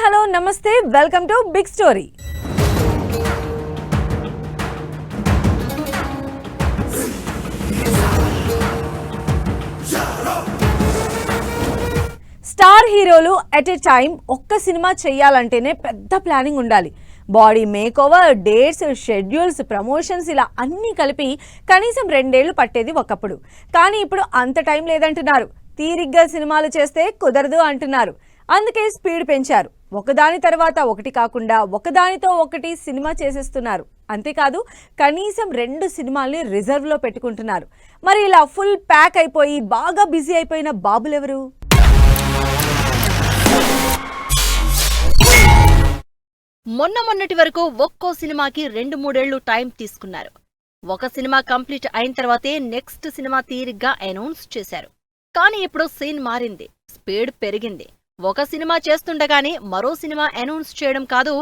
Hello నమస్తే welcome to big story. Star హీరోలు at a time ఒక్క సినిమా చేయాలంటేనే పెద్ద ప్లానింగ్ ఉండాలి. Body makeover, dates, schedules, promotions ఇలా అన్నీ కలిపి కనీసం 2 ఏళ్లు పట్టేది ఒకప్పుడు. కానీ ఇప్పుడు అంత టైం లేదంటున్నారు. తీరిగ్గా సినిమాలు చేస్తే కుదరదు అంటున్నారు. అందుకే స్పీడ్ పెంచారు. ఒకదాని తర్వాత ఒకటి కాకుండా ఒకదానితో ఒకటి సినిమా చేసేస్తున్నారు. అంతేకాదు కనీసం 2 సినిమాల్ని రిజర్వ్లో పెట్టుకుంటున్నారు. మరి ఇలా ఫుల్ ప్యాక్ అయిపోయి బాగా బిజీ అయిపోయిన బాబులెవరు? మొన్నటి వరకు ఒక్కో సినిమాకి 2-3 ఏళ్లు టైం తీసుకున్నారు. ఒక సినిమా కంప్లీట్ అయిన తర్వాతే నెక్స్ట్ సినిమా తీరిగ్గా అనౌన్స్ చేశారు. కానీ ఇప్పుడు సీన్ మారింది, స్పీడ్ పెరిగింది. ఒక సినిమా చేస్తుండగానే మరో సినిమా అనౌన్స్ చేయడం కాదు,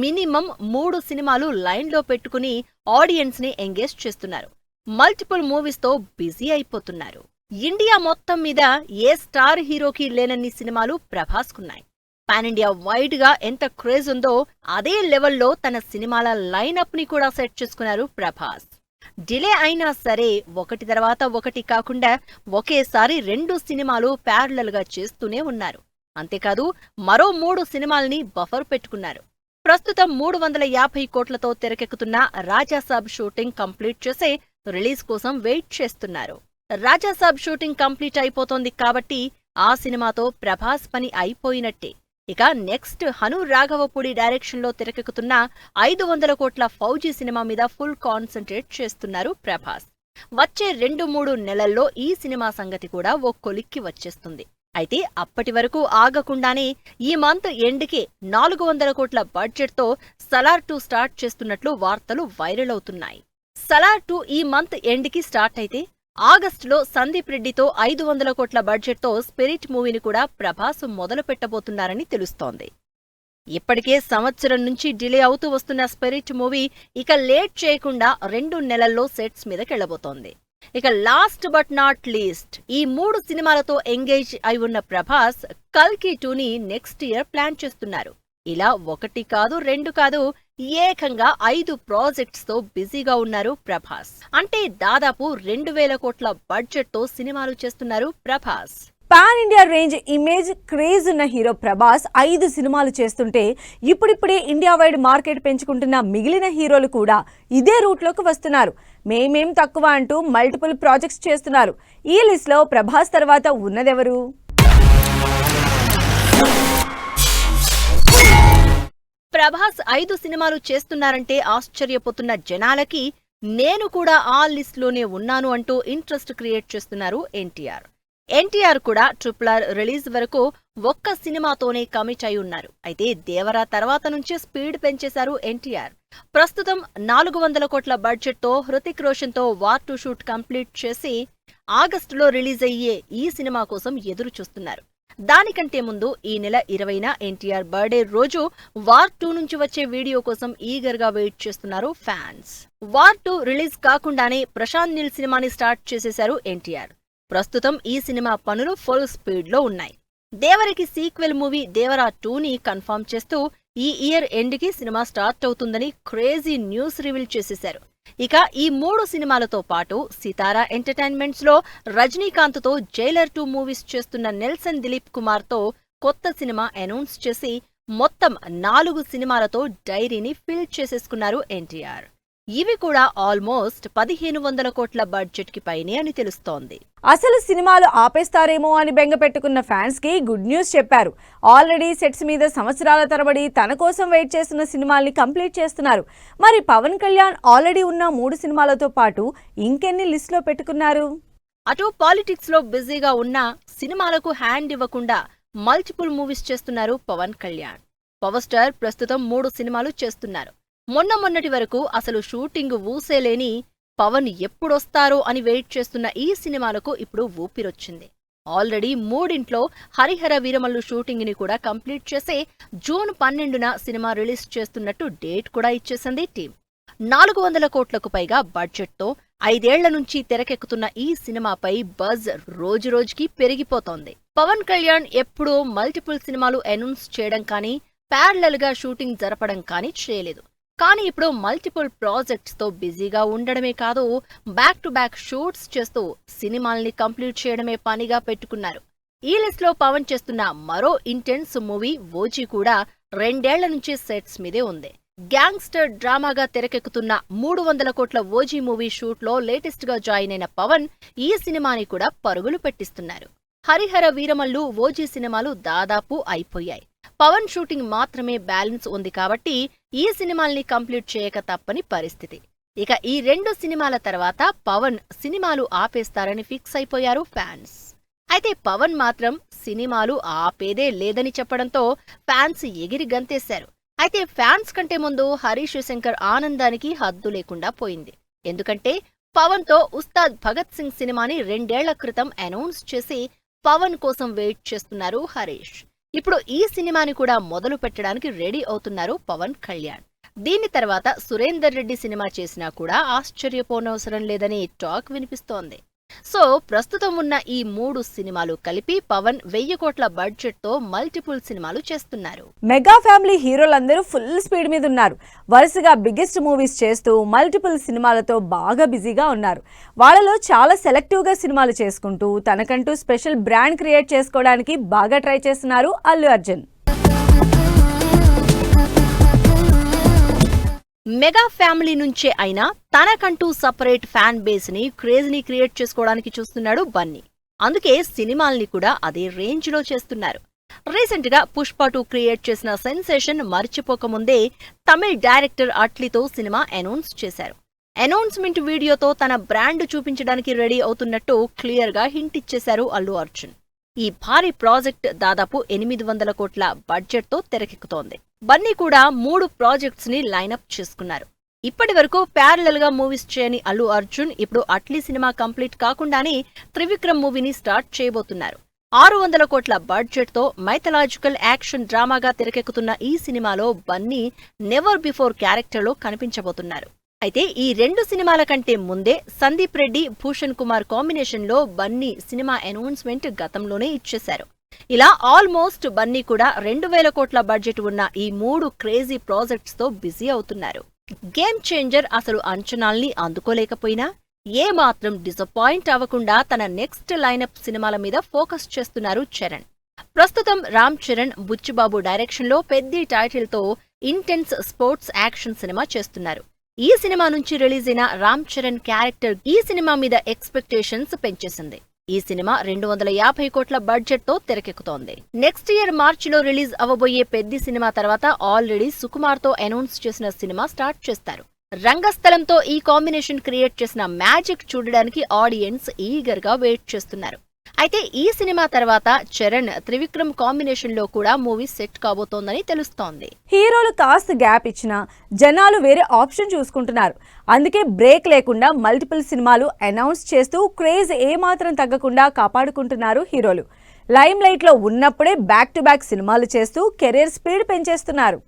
మినిమం 3 సినిమాలు లైన్లో పెట్టుకుని ఆడియన్స్ ని ఎంగేజ్ చేస్తున్నారు. మల్టిపుల్ మూవీస్ తో బిజీ అయిపోతున్నారు. ఇండియా మొత్తం మీద ఏ స్టార్ హీరోకి లేనన్ని సినిమాలు ప్రభాస్కున్నాయి. పాన్ ఇండియా వైడ్ గా ఎంత క్రేజ్ ఉందో అదే లెవెల్లో తన సినిమాల లైనప్ ని కూడా సెట్ చేసుకున్నారు ప్రభాస్. డిలే అయినా సరే ఒకటి తర్వాత ఒకటి కాకుండా ఒకేసారి 2 సినిమాలు ప్యారలల్ గా చేస్తూనే ఉన్నారు. అంతేకాదు మరో 3 సినిమాల్ని బఫర్ పెట్టుకున్నారు. ప్రస్తుతం 350 కోట్లతో తెరకెక్కుతున్న రాజాసాబ్ షూటింగ్ కంప్లీట్ చేసే రిలీజ్ కోసం వెయిట్ చేస్తున్నారు. రాజాసాబ్ షూటింగ్ కంప్లీట్ అయిపోతోంది కాబట్టి ఆ సినిమాతో ప్రభాస్ పని అయిపోయినట్టే. ఇక నెక్స్ట్ హను రాఘవపూడి డైరెక్షన్ లో తెరకెక్కుతున్న 500 కోట్ల ఫౌజీ సినిమా మీద ఫుల్ కాన్సంట్రేట్ చేస్తున్నారు ప్రభాస్. వచ్చే 2-3 నెలల్లో ఈ సినిమా సంగతి కూడా ఓ కొలిక్కి వచ్చేస్తుంది. అయితే అప్పటి వరకు ఆగకుండానే ఈ మంత్ ఎండ్కే 400 కోట్ల బడ్జెట్ తో సలార్ 2 స్టార్ట్ చేస్తున్నట్లు వార్తలు వైరల్ అవుతున్నాయి. సలార్ 2 ఈ మంత్ ఎండ్కి స్టార్ట్ అయితే ఆగస్టులో సందీప్ రెడ్డితో 500 కోట్ల బడ్జెట్తో స్పిరిట్ మూవీని కూడా ప్రభాస్ మొదలు పెట్టబోతున్నారని తెలుస్తోంది. ఇప్పటికే సంవత్సరం నుంచి డిలే అవుతూ వస్తున్న స్పిరిట్ మూవీ ఇక లేట్ చేయకుండా 2 నెలల్లో సెట్స్ మీదకెళ్లబోతోంది. ఇక లాస్ట్ బట్ నాట్ లీస్ట్ ఈ 3 సినిమాలతో ఎంగేజ్ అయి ఉన్న ప్రభాస్ కల్కి 2ని నెక్స్ట్ ఇయర్ ప్లాన్ చేస్తున్నారు. ఇలా 1 కాదు 2 కాదు ఏకంగా 5 ప్రాజెక్ట్స్ తో బిజీగా ఉన్నారు ప్రభాస్. అంటే దాదాపు 2000 కోట్ల బడ్జెట్ తో సినిమాలు చేస్తున్నారు Prabhas. Pan India range image craze ఉన్న హీరో ప్రభాస్ 5 సినిమాలు చేస్తుంటే ఇప్పుడిప్పుడే ఇండియా వైడ్ మార్కెట్ పెంచుకుంటున్న మిగిలిన హీరోలు కూడా ఇదే రూట్లోకి వస్తున్నారు. మేమేం తక్కువ అంటూ మల్టిపుల్ ప్రాజెక్ట్స్ చేస్తున్నారు. ఈ లిస్ట్ లో ప్రభాస్ తర్వాత ఉన్నదెవరు? ప్రభాస్ 5 సినిమాలు చేస్తున్నారంటే ఆశ్చర్యపోతున్న జనాలకి నేను కూడా ఆ లిస్ట్ లోనే ఉన్నాను అంటూ ఇంట్రెస్ట్ క్రియేట్ చేస్తున్నారు ఎన్టీఆర్. ఎన్టీఆర్ కూడా RRR రిలీజ్ వరకు ఒక్క సినిమాతోనే కమిట్ అయి ఉన్నారు. అయితే దేవరా తర్వాత నుంచే స్పీడ్ పెంచేశారు ఎన్టీఆర్. ప్రస్తుతం 400 కోట్ల బడ్జెట్ తో హృతిక్ రోషన్ తో వార్ 2 షూట్ కంప్లీట్ చేసి ఆగస్టులో రిలీజ్ అయ్యే ఈ సినిమా కోసం ఎదురు చూస్తున్నారు. దానికంటే ముందు ఈ నెల 20న ఎన్టీఆర్ బర్త్డే రోజు వార్ 2 నుంచి వచ్చే వీడియో కోసం ఈగర్ గా వెయిట్ చేస్తున్నారు ఫ్యాన్స్. వార్ 2 రిలీజ్ కాకుండానే ప్రశాంత్ నీల్ సినిమాని స్టార్ట్ చేసేశారు ఎన్టీఆర్. ప్రస్తుతం ఈ సినిమా పనులు ఫుల్ స్పీడ్ లో ఉన్నాయి. దేవరికి సీక్వెల్ మూవీ దేవరా 2ని కన్ఫర్మ్ చేస్తూ ఈ ఇయర్ ఎండ్కి సినిమా స్టార్ట్ అవుతుందని క్రేజీ న్యూస్ రివీల్ చేసేశారు. ఇక ఈ 3 సినిమాలతో పాటు సితారా ఎంటర్టైన్మెంట్స్ లో రజనీకాంత్ తో జైలర్ 2 మూవీస్ చేస్తున్న నెల్సన్ దిలీప్ కుమార్ తో కొత్త సినిమా అనౌన్స్ చేసి మొత్తం 4 సినిమాలతో డైరీని ఫిల్ చేసేసుకున్నారు ఎన్టీఆర్. ఇవి కూడా ఆల్మోస్ట్ 1500 కోట్ల బడ్జెట్ కి పైనే అని తెలుస్తోంది. అసలు సినిమాలు ఆపేస్తారేమో అని బెంగ పెట్టుకున్న ఫ్యాన్స్ కి గుడ్ న్యూస్ చెప్పారు. ఆల్రెడీ సెట్స్ మీద సంవత్సరాల తరబడి తన కోసం వెయిట్ చేస్తున్న సినిమాల్ని కంప్లీట్ చేస్తున్నారు. మరి పవన్ కళ్యాణ్ ఆల్రెడీ ఉన్న 3 సినిమాలతో పాటు ఇంకెన్ని లిస్ట్ లో పెట్టుకున్నారు? అటు పాలిటిక్స్ లో బిజీగా ఉన్న సినిమాలకు హ్యాండ్ ఇవ్వకుండా మల్టిపుల్ మూవీస్ చేస్తున్నారు పవన్ కళ్యాణ్. పవర్ స్టార్ ప్రస్తుతం 3 సినిమాలు చేస్తున్నారు. మొన్నటి వరకు అసలు షూటింగ్ ఊసేలేని పవన్ ఎప్పుడొస్తారో అని వెయిట్ చేస్తున్న ఈ సినిమాలకు ఇప్పుడు ఊపిరొచ్చింది. ఆల్రెడీ 3 హరిహర వీరమల్లు షూటింగ్ ని కూడా కంప్లీట్ చేసి జూన్ 12న సినిమా రిలీజ్ చేస్తున్నట్టు డేట్ కూడా ఇచ్చేసింది టీం. 400 కోట్లకు పైగా బడ్జెట్ తో 5 ఏళ్ల నుంచి తెరకెక్కుతున్న ఈ సినిమాపై బజ్ రోజురోజుకి పెరిగిపోతోంది. పవన్ కళ్యాణ్ ఎప్పుడో మల్టిపుల్ సినిమాలు అనౌన్స్ చేయడం కానీ ప్యారలల్ గా షూటింగ్ జరపడం కానీ చేయలేదు. కానీ ఇప్పుడు మల్టిపుల్ ప్రాజెక్ట్స్ తో బిజీగా ఉండడమే కాదు, బ్యాక్ టు బ్యాక్ షూట్స్ చేస్తూ సినిమాల్ని కంప్లీట్ చేయడమే పనిగా పెట్టుకున్నారు. ఈ లిస్ట్ లో పవన్ చేస్తున్న మరో ఇంటెన్స్ మూవీ ఓజీ కూడా 2 ఏళ్ల నుంచి సెట్స్ మీదే ఉంది. గ్యాంగ్స్టర్ డ్రామాగా తెరకెక్కుతున్న 300 కోట్ల ఓజీ మూవీ షూట్ లో లేటెస్ట్ గా జాయిన్ అయిన పవన్ ఈ సినిమాని కూడా పరుగులు పెట్టిస్తున్నారు. హరిహర వీరమల్లు ఓజీ సినిమాలు దాదాపు అయిపోయాయి. పవన్ షూటింగ్ మాత్రమే బ్యాలెన్స్ ఉంది కాబట్టి ఈ సినిమాల్ని కంప్లీట్ చేయక తప్పని పరిస్థితి. ఇక ఈ 2 సినిమాల తర్వాత పవన్ సినిమాలు ఆపేస్తారని ఫిక్స్ అయిపోయారు ఫ్యాన్స్. అయితే పవన్ మాత్రం సినిమాలు ఆపేదే లేదని చెప్పడంతో ఫ్యాన్స్ ఎగిరి గంతేశారు. అయితే ఫ్యాన్స్ కంటే ముందు హరీష్ శంకర్ ఆనందానికి హద్దు లేకుండా పోయింది. ఎందుకంటే పవన్ తో ఉస్తాద్ భగత్ సింగ్ సినిమాని 2 ఏళ్ల క్రితం అనౌన్స్ చేసి పవన్ కోసం వెయిట్ చేస్తున్నారు హరీష్. ఇప్పుడు ఈ సినిమాని కూడా మొదలు పెట్టడానికి రెడీ అవుతున్నారు పవన్ కళ్యాణ్. దీని తర్వాత సురేందర్ రెడ్డి సినిమా చేసినా కూడా ఆశ్చర్యపోనవసరం లేదని టాక్ వినిపిస్తోంది. సో ప్రస్తుతం ఉన్న ఈ 3 సినిమాలు కలిపి పవన్ 1000 కోట్ల బడ్జెట్ తో మల్టిపుల్ సినిమాలు చేస్తున్నారు. మెగా ఫ్యామిలీ హీరోలందరూ ఫుల్ స్పీడ్ మీద ఉన్నారు. వరుసగా బిగ్గెస్ట్ మూవీస్ చేస్తూ మల్టిపుల్ సినిమాలతో బాగా బిజీగా ఉన్నారు. వాళ్ళలో చాలా సెలెక్టివ్ గా సినిమాలు చేసుకుంటూ తనకంటూ స్పెషల్ బ్రాండ్ క్రియేట్ చేసుకోవడానికి బాగా ట్రై చేస్తున్నారు అల్లు అర్జున్. మెగా ఫ్యామిలీ నుంచే అయినా తనకంటూ సపరేట్ ఫ్యాన్ బేస్ ని క్రేజ్ ని క్రియేట్ చేసుకోవడానికి చూస్తున్నాడు బన్నీ. అందుకే సినిమాల్ని కూడా అదే రేంజ్ లో చేస్తున్నారు. రీసెంట్ గా పుష్ప 2 క్రియేట్ చేసిన సెన్సేషన్ మర్చిపోకముందే తమిళ్ డైరెక్టర్ అట్లీతో సినిమా అనౌన్స్ చేశారు. అనౌన్స్మెంట్ వీడియోతో తన బ్రాండ్ చూపించడానికి రెడీ అవుతున్నట్టు క్లియర్ గా హింట్ ఇచ్చేశారు అల్లు అర్జున్. ఈ భారీ ప్రాజెక్ట్ దాదాపు 800 కోట్ల బడ్జెట్ తో తెరకెక్కుతోంది. బన్నీ కూడా 3 ప్రాజెక్ట్స్ ని లైనప్ చేసుకున్నారు. ఇప్పటి వరకు ప్యారలల్ గా మూవీస్ చేయని అల్లు అర్జున్ ఇప్పుడు అట్లీ సినిమా కంప్లీట్ కాకుండానే త్రివిక్రమ్ మూవీని స్టార్ట్ చేయబోతున్నారు. 600 కోట్ల బడ్జెట్ తో మైథలాజికల్ యాక్షన్ డ్రామాగా తెరకెక్కుతున్న ఈ సినిమాలో బన్నీ నెవర్ బిఫోర్ క్యారెక్టర్ లో కనిపించబోతున్నారు. అయితే ఈ 2 సినిమాల కంటే ముందే సందీప్ రెడ్డి, భూషణ్ కుమార్ కాంబినేషన్ లో బన్నీ సినిమా అనౌన్స్మెంట్ గతంలోనే ఇచ్చేశారు. ఇలా ఆల్మోస్ట్ బన్నీ కూడా 2000 కోట్ల బడ్జెట్ ఉన్న ఈ 3 క్రేజీ ప్రాజెక్ట్స్ తో బిజీ అవుతున్నారు. గేమ్ చేంజర్ అసలు అంచనాల్ని అందుకోలేకపోయినా ఏ మాత్రం డిసప్పాయింట్ అవ్వకుండా తన నెక్స్ట్ లైనప్ సినిమాల మీద ఫోకస్ చేస్తున్నారు చరణ్. ప్రస్తుతం రామ్ చరణ్, బుచ్చిబాబు డైరెక్షన్ లో పెద్ద టైటిల్ తో ఇంటెన్స్ స్పోర్ట్స్ యాక్షన్ సినిమా చేస్తున్నారు. ఈ సినిమా నుంచి రిలీజ్ అయిన రామ్ చరణ్ క్యారెక్టర్ ఈ సినిమా మీద ఎక్స్పెక్టేషన్స్ పెంచేసింది. ఈ సినిమా 250 కోట్ల బడ్జెట్ తో తెరకెక్కుతోంది. నెక్స్ట్ ఇయర్ మార్చిలో రిలీజ్ అవ్వబోయే పెద్ద సినిమా తర్వాత ఆల్రెడీ సుకుమార్ తో అనౌన్స్ చేసిన సినిమా స్టార్ట్ చేస్తారు. రంగస్థలంతో ఈ కాంబినేషన్ క్రియేట్ చేసిన మ్యాజిక్ చూడడానికి ఆడియన్స్ ఈగర్ గా వెయిట్ చేస్తున్నారు. అయితే ఈ సినిమా తర్వాత చరణ్, త్రివిక్రమ్ కాంబినేషన్ లో కూడా మూవీ సెట్ కాబోతోందని తెలుస్తోంది. హీరోలు కాస్త గ్యాప్ ఇచ్చినా జనాలు వేరే ఆప్షన్ చూసుకుంటున్నారు. అందుకే బ్రేక్ లేకుండా మల్టిపుల్ సినిమాలు అనౌన్స్ చేస్తూ క్రేజ్ ఏమాత్రం తగ్గకుండా కాపాడుకుంటున్నారు హీరోలు. లైమ్ లైట్ లో ఉన్నప్పుడే బ్యాక్ టు బ్యాక్ సినిమాలు చేస్తూ కెరీర్ స్పీడ్ పెంచేస్తున్నారు.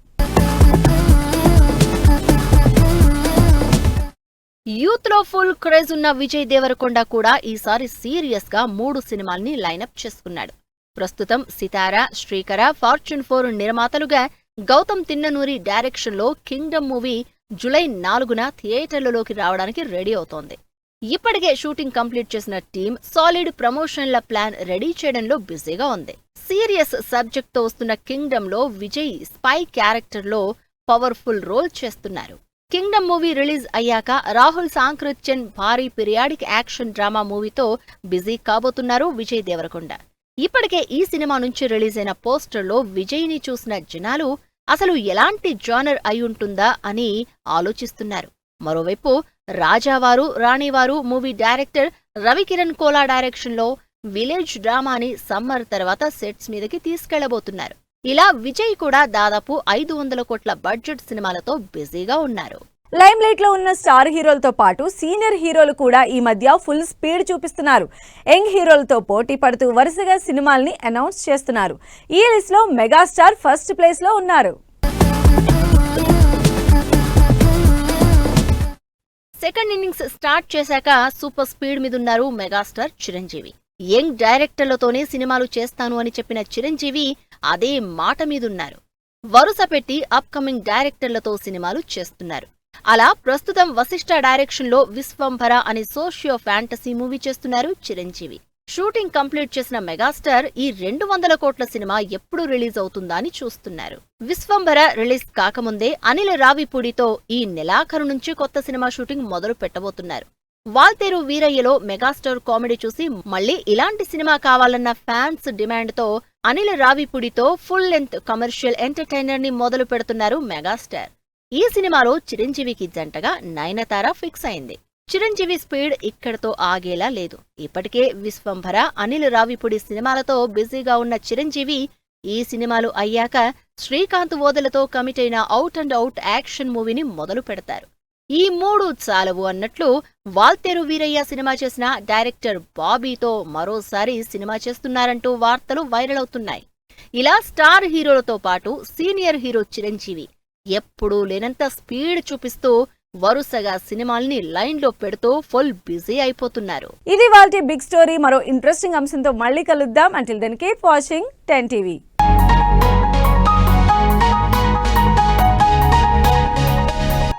యూత్ లో ఫుల్ క్రేజ్ ఉన్న విజయ్ దేవరకొండ కూడా ఈసారి సీరియస్ గా 3 సినిమాల్ని లైనప్ చేసుకున్నాడు. ప్రస్తుతం సితార, శ్రీకర, ఫార్చ్యూన్ 4 నిర్మాతలుగా గౌతమ్ తిన్ననూరి డైరెక్షన్ లో కింగ్డమ్ మూవీ జూలై 4న థియేటర్లలోకి రావడానికి రెడీ అవుతోంది. ఇప్పటికే షూటింగ్ కంప్లీట్ చేసిన టీం సాలిడ్ ప్రమోషన్ల ప్లాన్ రెడీ చేయడంలో బిజీగా ఉంది. సీరియస్ సబ్జెక్ట్ తో వస్తున్న కింగ్డమ్ లో విజయ్ స్పై క్యారెక్టర్ లో పవర్ఫుల్ రోల్ చేస్తున్నారు. కింగ్డమ్ మూవీ రిలీజ్ అయ్యాక రాహుల్ సాంక్రిత్యన్ భారీ పీరియాడిక్ యాక్షన్ డ్రామా మూవీతో బిజీ కాబోతున్నారు విజయ్ దేవరకొండ. ఇప్పటికే ఈ సినిమా నుంచి రిలీజ్ అయిన పోస్టర్లో విజయ్ ని చూసిన జనాలు అసలు ఎలాంటి జానర్ అయ్యుంటుందా అని ఆలోచిస్తున్నారు. మరోవైపు రాజావారు, రాణివారు movie director Ravikiran Kola direction లో విలేజ్ డ్రామాని సమ్మర్ తర్వాత సెట్స్ మీదకి తీసుకెళ్లబోతున్నారు. ఇలా విజయ్ కూడా దాదాపు 500 కోట్ల బడ్జెట్ సినిమాలతో బిజీగా ఉన్నారు. లైమ్ లైట్ లో ఉన్న స్టార్ హీరోలతో పాటు సీనియర్ హీరోలు కూడా ఈ మధ్య ఫుల్ స్పీడ్ చూపిస్తున్నారు. యంగ్ హీరోలతో పోటీ పడుతూ వరుసగా సినిమాల్ని అనౌన్స్ చేస్తున్నారు. ఈ లిస్ట్ లో మెగాస్టార్ ఫస్ట్ ప్లేస్ లో ఉన్నారు. సెకండ్ ఇన్నింగ్స్ స్టార్ట్ చేశాక సూపర్ స్పీడ్ మీదున్నారు మెగాస్టార్ చిరంజీవి. యంగ్ డైరెక్టర్లతోనే సినిమాలు చేస్తాను అని చెప్పిన చిరంజీవి అదే మాట మీదున్నారు. వరుస పెట్టి అప్కమింగ్ డైరెక్టర్లతో సినిమాలు చేస్తున్నారు. అలా ప్రస్తుతం వశిష్ఠ డైరెక్షన్ లో విశ్వంభర అనే సోషియో ఫ్యాంటసీ మూవీ చేస్తున్నారు చిరంజీవి. షూటింగ్ కంప్లీట్ చేసిన మెగాస్టార్ ఈ 200 కోట్ల సినిమా ఎప్పుడు రిలీజ్ అవుతుందా అని చూస్తున్నారు. విశ్వంభర రిలీజ్ కాకముందే అనిల్ రావిపూడితో ఈ నెలాఖరు నుంచి కొత్త సినిమా షూటింగ్ మొదలు పెట్టబోతున్నారు. వాల్తేరు వీరయ్యలో మెగాస్టార్ కామెడీ చూసి మళ్లీ ఇలాంటి సినిమా కావాలన్న ఫ్యాన్స్ డిమాండ్ తో అనిల్ రావిపూడితో ఫుల్ లెంత్ కమర్షియల్ ఎంటర్టైనర్ ని మొదలు పెడుతున్నారు మెగాస్టార్. ఈ సినిమాలో చిరంజీవికి జంటగా నయనతార ఫిక్స్ అయింది. చిరంజీవి స్పీడ్ ఇక్కడతో ఆగేలా లేదు. ఇప్పటికే విశ్వంభర, అనిల్ రావిపూడి సినిమాలతో బిజీగా ఉన్న చిరంజీవి ఈ సినిమాలు అయ్యాక శ్రీకాంత్ ఓదెలతో కమిట్ అయిన అవుట్ అండ్ అవుట్ యాక్షన్ మూవీని మొదలు పెడతారు. ఈ 3 చాలవు అన్నట్లు వాల్తేరు వీరయ్య సినిమా చేసిన డైరెక్టర్ బాబీతో మరోసారి సినిమా చేస్తున్నారంటూ వార్తలు వైరల్ అవుతున్నాయి. ఇలా స్టార్ హీరోలతో పాటు సీనియర్ హీరో చిరంజీవి ఎప్పుడూ లేనంత స్పీడ్ చూపిస్తూ వరుసగా సినిమాల్ని లైన్లో పెడుతూ ఫుల్ బిజీ అయిపోతున్నారు. ఇది వాళ్ళ బిగ్ స్టోరీ. మరో ఇంట్రెస్టింగ్ అంశంతో మళ్ళీ కలుద్దాం. Until then keep watching 10 TV.